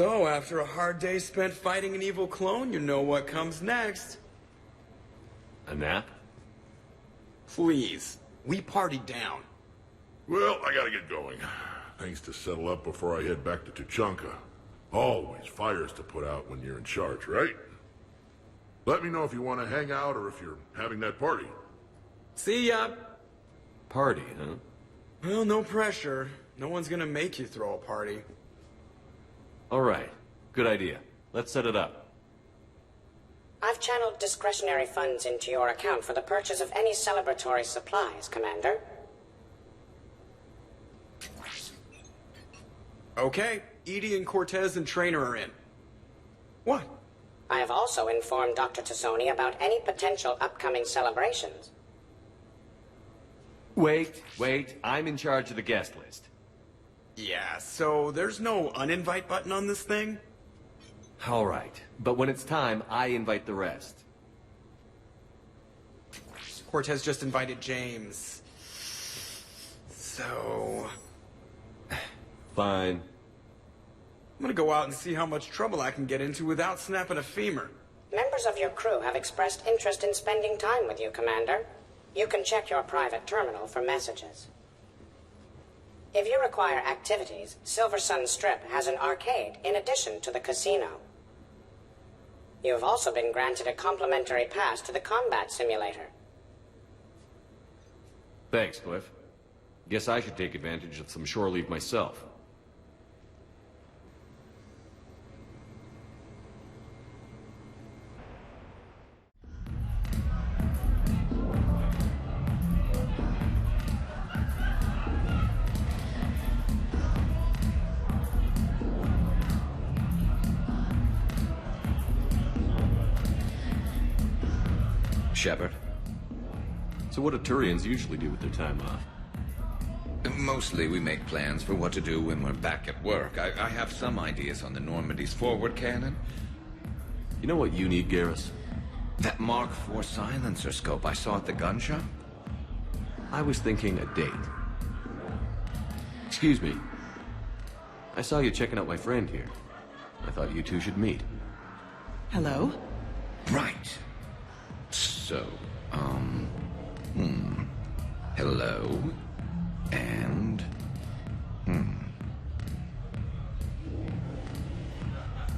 So, after a hard day spent fighting an evil clone, you know what comes next. A nap? Please. We partied down. Well, I gotta get going. Things to settle up before I head back to Tuchanka. Always fires to put out when you're in charge, right? Let me know if you want to hang out or if you're having that party. See ya! Party, huh? Well, no pressure. No one's gonna make you throw a party. All right. Good idea. Let's set it up. I've channeled discretionary funds into your account for the purchase of any celebratory supplies, Commander. Okay, Edie and Cortez and Trainer are in. What? I have also informed Dr. Tassoni about any potential upcoming celebrations. Wait. I'm in charge of the guest list. Yeah, so there's no uninvite button on this thing? All right. But when it's time, I invite the rest. Cortez just invited James. So... Fine. I'm gonna go out and see how much trouble I can get into without snapping a femur. Members of your crew have expressed interest in spending time with you, Commander. You can check your private terminal for messages. If you require activities, Silver Sun Strip has an arcade in addition to the casino. You have also been granted a complimentary pass to the combat simulator. Thanks, Cliff. Guess I should take advantage of some shore leave myself. Shepard? So what do Turians usually do with their time off? Mostly we make plans for what to do when we're back at work. I have some ideas on the Normandy's forward cannon. You know what you need, Garrus? That Mark IV silencer scope I saw at the gun shop? I was thinking a date. Excuse me. I saw you checking out my friend here. I thought you two should meet. Hello? Right. So, hello, and,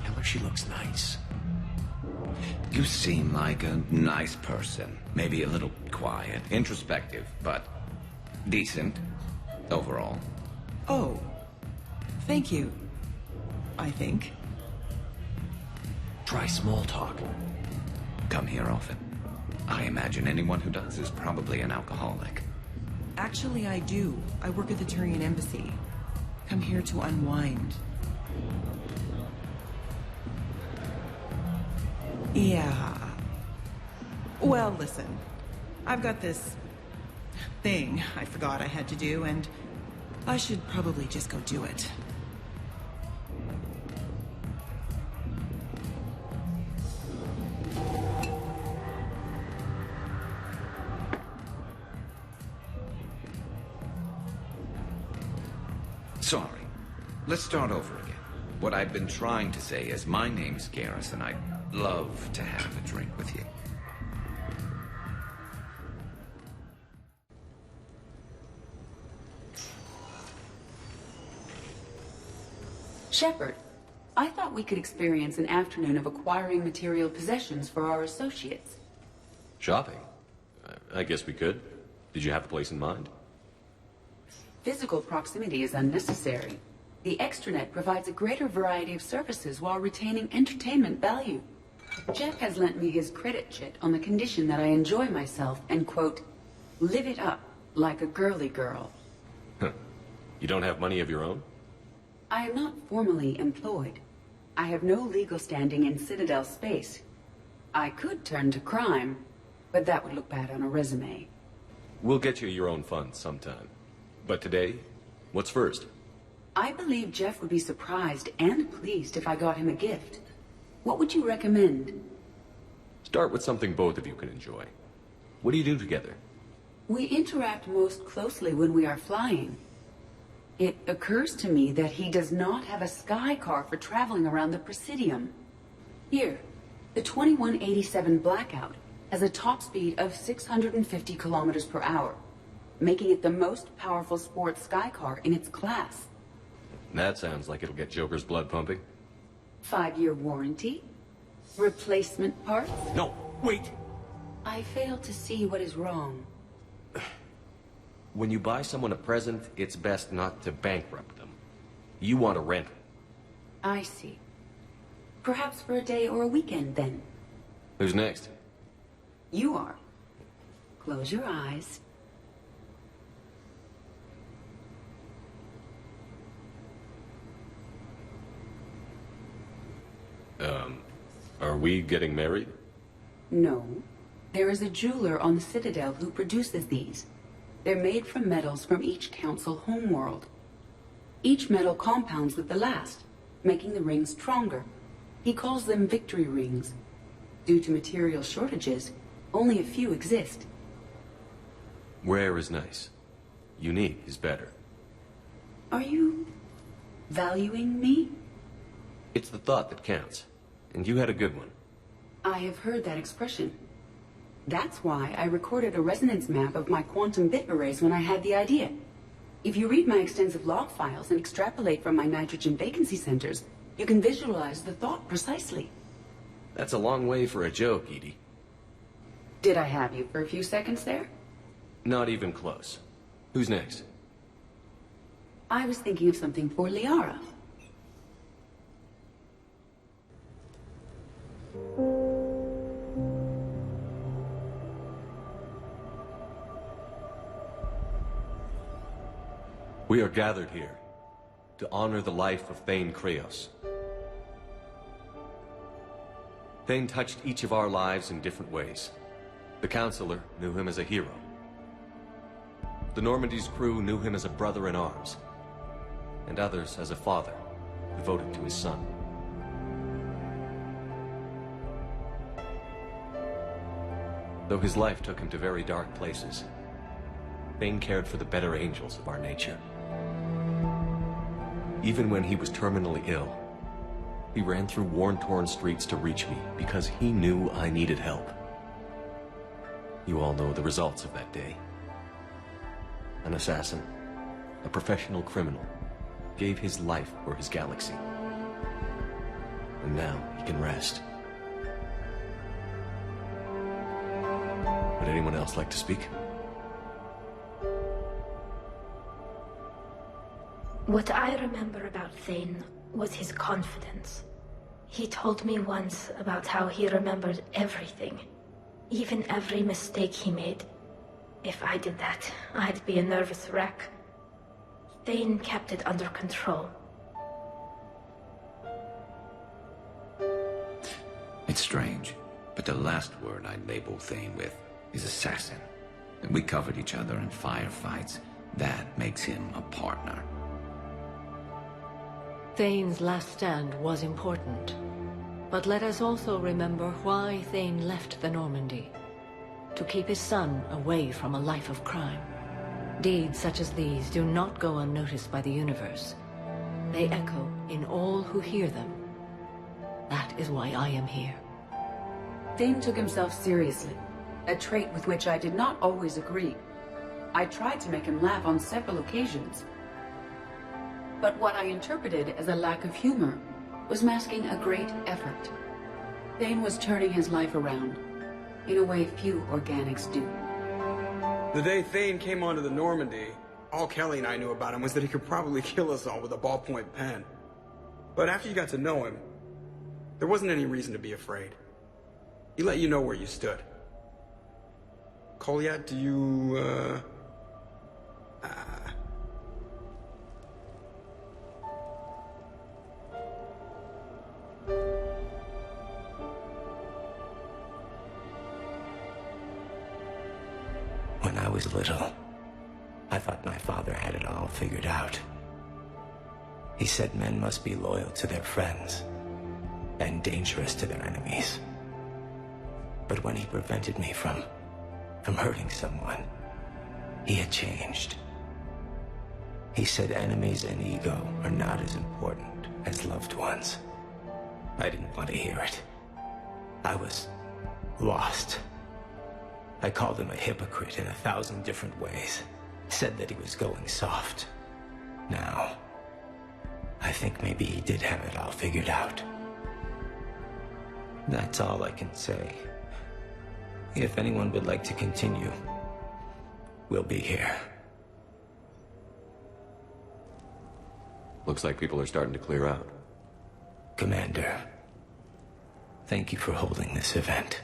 Tell her she looks nice. You seem like a nice person. Maybe a little quiet, introspective, but decent, overall. Oh, thank you. I think. Try small talk. Come here often. I imagine anyone who does is probably an alcoholic. Actually, I do. I work at the Turian embassy. Come here to unwind. Yeah. Well, listen. I've got this thing I forgot I had to do, and I should probably just go do it. Sorry. Let's start over again. What I've been trying to say is my name's Garrus, and I'd love to have a drink with you. Shepard, I thought we could experience an afternoon of acquiring material possessions for our associates. Shopping? I guess we could. Did you have a place in mind? Physical proximity is unnecessary. The extranet provides a greater variety of services while retaining entertainment value. Jeff has lent me his credit chit on the condition that I enjoy myself and, quote, live it up like a girly girl. You don't have money of your own? I am not formally employed. I have no legal standing in Citadel space. I could turn to crime, but that would look bad on a resume. We'll get you your own funds sometime. But today, what's first? I believe Jeff would be surprised and pleased if I got him a gift. What would you recommend? Start with something both of you can enjoy. What do you do together? We interact most closely when we are flying. It occurs to me that he does not have a sky car for traveling around the Presidium. Here, the 2187 Blackout has a top speed of 650 kilometers per hour, making it the most powerful sports sky car in its class. That sounds like it'll get Joker's blood pumping. 5-year warranty? Replacement parts? No, wait! I fail to see what is wrong. When you buy someone a present, it's best not to bankrupt them. You want to rent. I see. Perhaps for a day or a weekend, then. Who's next? You are. Close your eyes. Are we getting married? No. There is a jeweler on the Citadel who produces these. They're made from metals from each council homeworld. Each metal compounds with the last, making the rings stronger. He calls them victory rings. Due to material shortages, only a few exist. Rare is nice. Unique is better. Are you valuing me? It's the thought that counts. And you had a good one. I have heard that expression. That's why I recorded a resonance map of my quantum bit arrays when I had the idea. If you read my extensive log files and extrapolate from my nitrogen vacancy centers, you can visualize the thought precisely. That's a long way for a joke, Edie. Did I have you for a few seconds there? Not even close. Who's next? I was thinking of something for Liara. We are gathered here to honor the life of Thane Krios. Thane touched each of our lives in different ways. The Counselor knew him as a hero. The Normandy's crew knew him as a brother in arms, and others as a father, devoted to his son. Though his life took him to very dark places, Thane cared for the better angels of our nature. Even when he was terminally ill, he ran through worn-torn streets to reach me because he knew I needed help. You all know the results of that day. An assassin, a professional criminal, gave his life for his galaxy. And now he can rest. Would anyone else like to speak? What I remember about Thane was his confidence. He told me once about how he remembered everything, even every mistake he made. If I did that, I'd be a nervous wreck. Thane kept it under control. It's strange, but the last word I'd label Thane with is assassin. We covered each other in firefights. That makes him a partner. Thane's last stand was important, but let us also remember why Thane left the Normandy. To keep his son away from a life of crime. Deeds such as these do not go unnoticed by the universe. They echo in all who hear them. That is why I am here. Thane took himself seriously, a trait with which I did not always agree. I tried to make him laugh on several occasions. But what I interpreted as a lack of humor was masking a great effort. Thane was turning his life around, in a way few organics do. The day Thane came onto the Normandy, all Kelly and I knew about him was that he could probably kill us all with a ballpoint pen. But after you got to know him, there wasn't any reason to be afraid. He let you know where you stood. Kolyat, do you, When I was little, I thought my father had it all figured out. He said men must be loyal to their friends and dangerous to their enemies. But when he prevented me from hurting someone, he had changed. He said enemies and ego are not as important as loved ones. I didn't want to hear it. I was lost. I called him a hypocrite in 1,000 different ways. Said that he was going soft. Now, I think maybe he did have it all figured out. That's all I can say. If anyone would like to continue, we'll be here. Looks like people are starting to clear out. Commander, thank you for holding this event.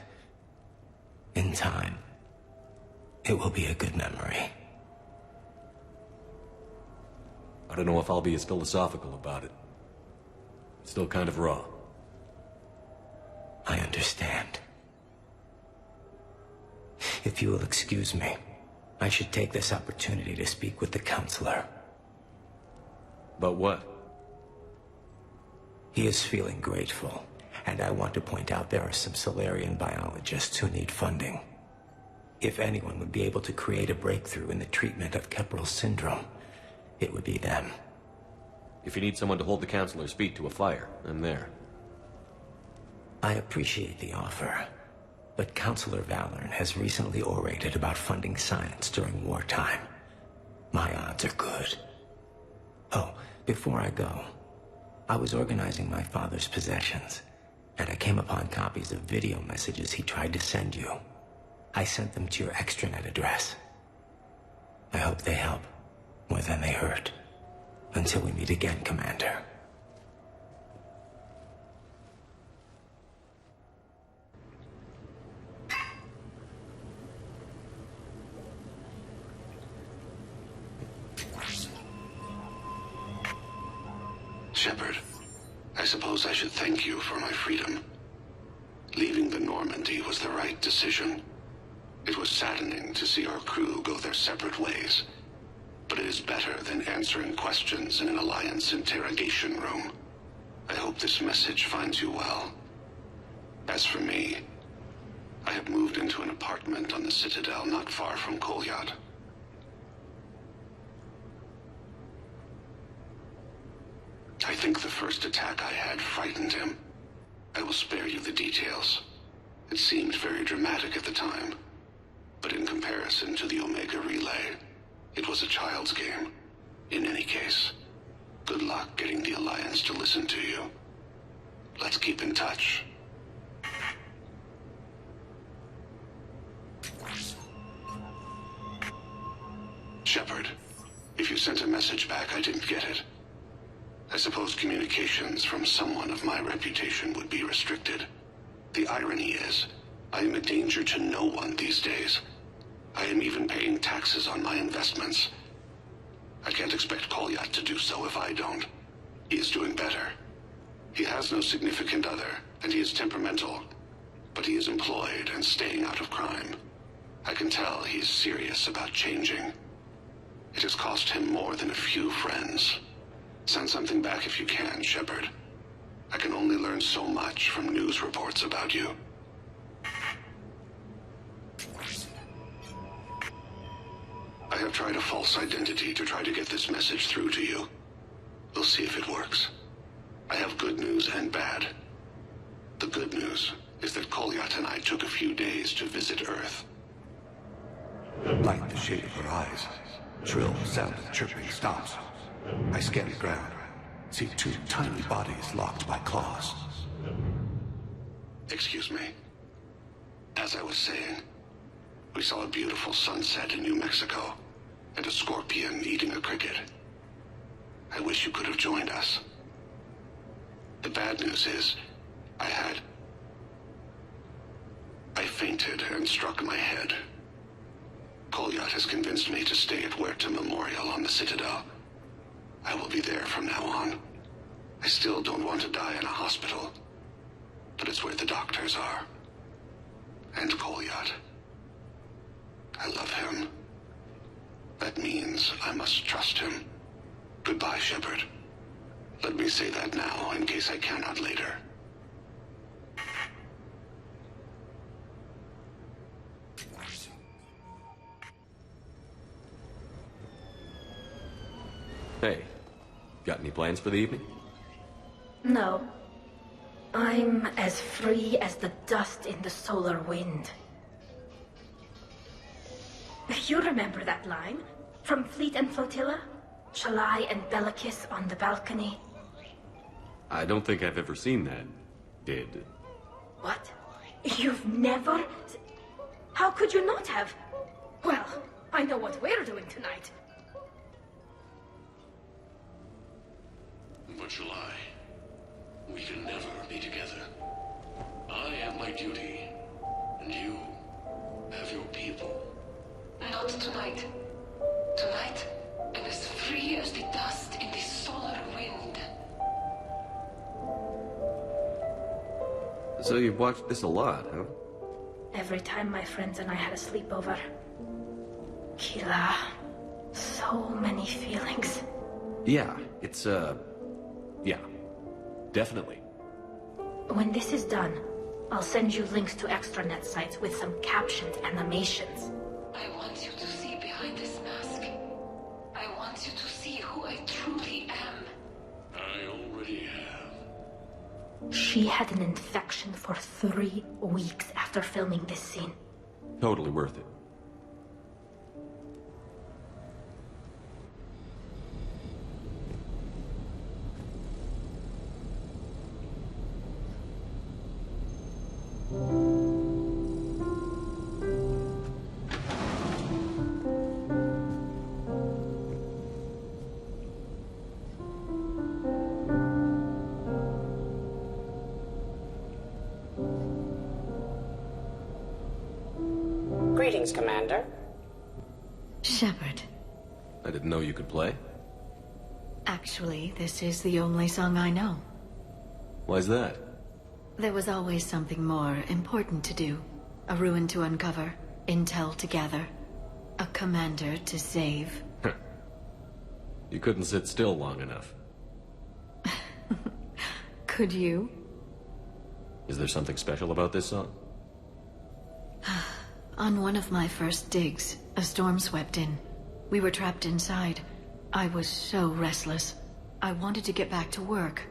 In time, it will be a good memory. I don't know if I'll be as philosophical about it. It's still kind of raw. I understand. If you will excuse me, I should take this opportunity to speak with the counselor. About what? He is feeling grateful, and I want to point out there are some Solarian biologists who need funding. If anyone would be able to create a breakthrough in the treatment of Kepral syndrome, it would be them. If you need someone to hold the counselor's feet to a fire, I'm there. I appreciate the offer, but Counselor Valorn has recently orated about funding science during wartime. My odds are good. Oh, before I go, I was organizing my father's possessions, and I came upon copies of video messages he tried to send you. I sent them to your extranet address. I hope they help more than they hurt. Until we meet again, Commander. Shepard, I suppose I should thank you for my freedom. Leaving the Normandy was the right decision. It was saddening to see our crew go their separate ways, but it is better than answering questions in an Alliance interrogation room. I hope this message finds you well. As for me, I have moved into an apartment on the Citadel not far from Kolyat. I think the first attack I had frightened him. I will spare you the details. It seemed very dramatic at the time, but in comparison to the Omega Relay, it was a child's game. In any case, good luck getting the Alliance to listen to you. Let's keep in touch. Shepard, if you sent a message back, I didn't get it. I suppose communications from someone of my reputation would be restricted. The irony is, I am a danger to no one these days. I am even paying taxes on my investments. I can't expect Kolyat to do so if I don't. He is doing better. He has no significant other, and he is temperamental. But he is employed and staying out of crime. I can tell he is serious about changing. It has cost him more than a few friends. Send something back if you can, Shepard. I can only learn so much from news reports about you. I have tried a false identity to try to get this message through to you. We'll see if it works. I have good news and bad. The good news is that Kolyat and I took a few days to visit Earth. Light the shade of her eyes. Shrill sound of chirping stops. I scan the ground. See two tiny bodies locked by claws. Excuse me. As I was saying, we saw a beautiful sunset in New Mexico, and a scorpion eating a cricket. I wish you could have joined us. The bad news is, I fainted and struck my head. Kolyat has convinced me to stay at Huerta Memorial on the Citadel. I will be there from now on. I still don't want to die in a hospital, but it's where the doctors are. And Kolyat. I love him. That means I must trust him. Goodbye, Shepard. Let me say that now, in case I cannot later. Hey, got any plans for the evening? No. I'm as free as the dust in the solar wind. You remember that line? From Fleet and Flotilla? Shalai and Bellicus on the balcony? I don't think I've ever seen that. Did. What? You've never... How could you not have? Well, I know what we're doing tonight. But July, we can never be together. I have my duty, and you have your people. Not tonight. Tonight, I'm as free as the dust in the solar wind. So you've watched this a lot, huh? Every time my friends and I had a sleepover. Kila. So many feelings. Yeah, it's, yeah. Definitely. When this is done, I'll send you links to extranet sites with some captioned animations. I want you to see behind this mask. I want you to see who I truly am. I already have. She had an infection for 3 weeks after filming this scene. Totally worth it. Greetings, Commander. Shepard. I didn't know you could play. Actually, this is the only song I know. Why's that? There was always something more important to do. A ruin to uncover, intel to gather, a commander to save. You couldn't sit still long enough. Could you? Is there something special about this song? On one of my first digs, a storm swept in. We were trapped inside. I was so restless. I wanted to get back to work.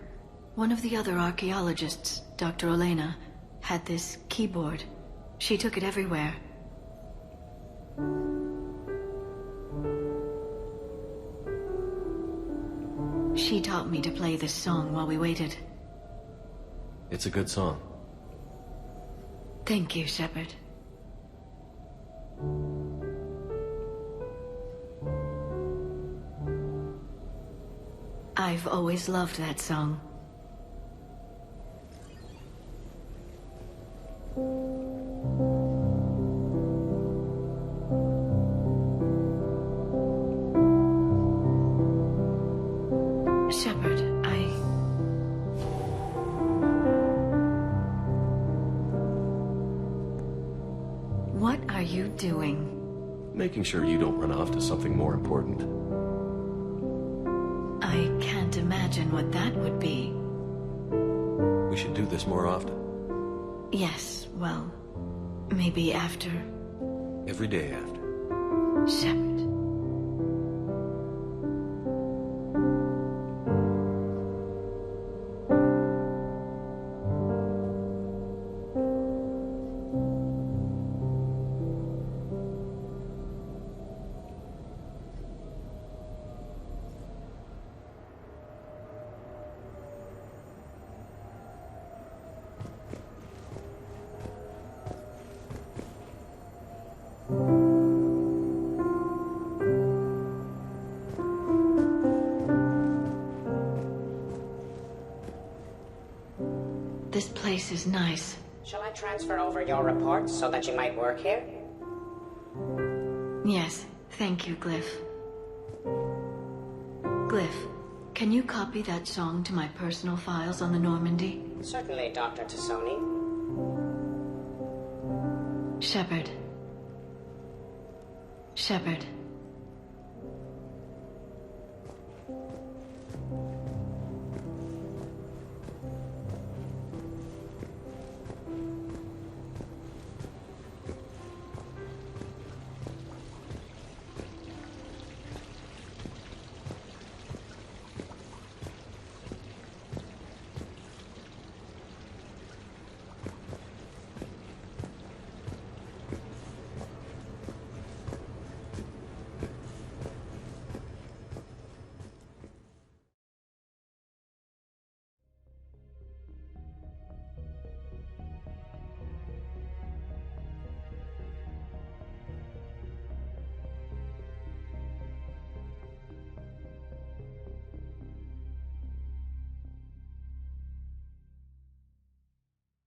One of the other archaeologists, Dr. Elena, had this keyboard. She took it everywhere. She taught me to play this song while we waited. It's a good song. Thank you, Shepard. I've always loved that song. Shepard, What are you doing? Making sure you don't run off to something more important. I can't imagine what that would be. We should do this more often. Yes, well, maybe after. Every day after. Shepard. This place is nice. Shall I transfer over your reports so that you might work here? Yes, thank you, Glyph. Glyph, can you copy that song to my personal files on the Normandy? Certainly, Dr. Tassoni. Shepard. Shepard.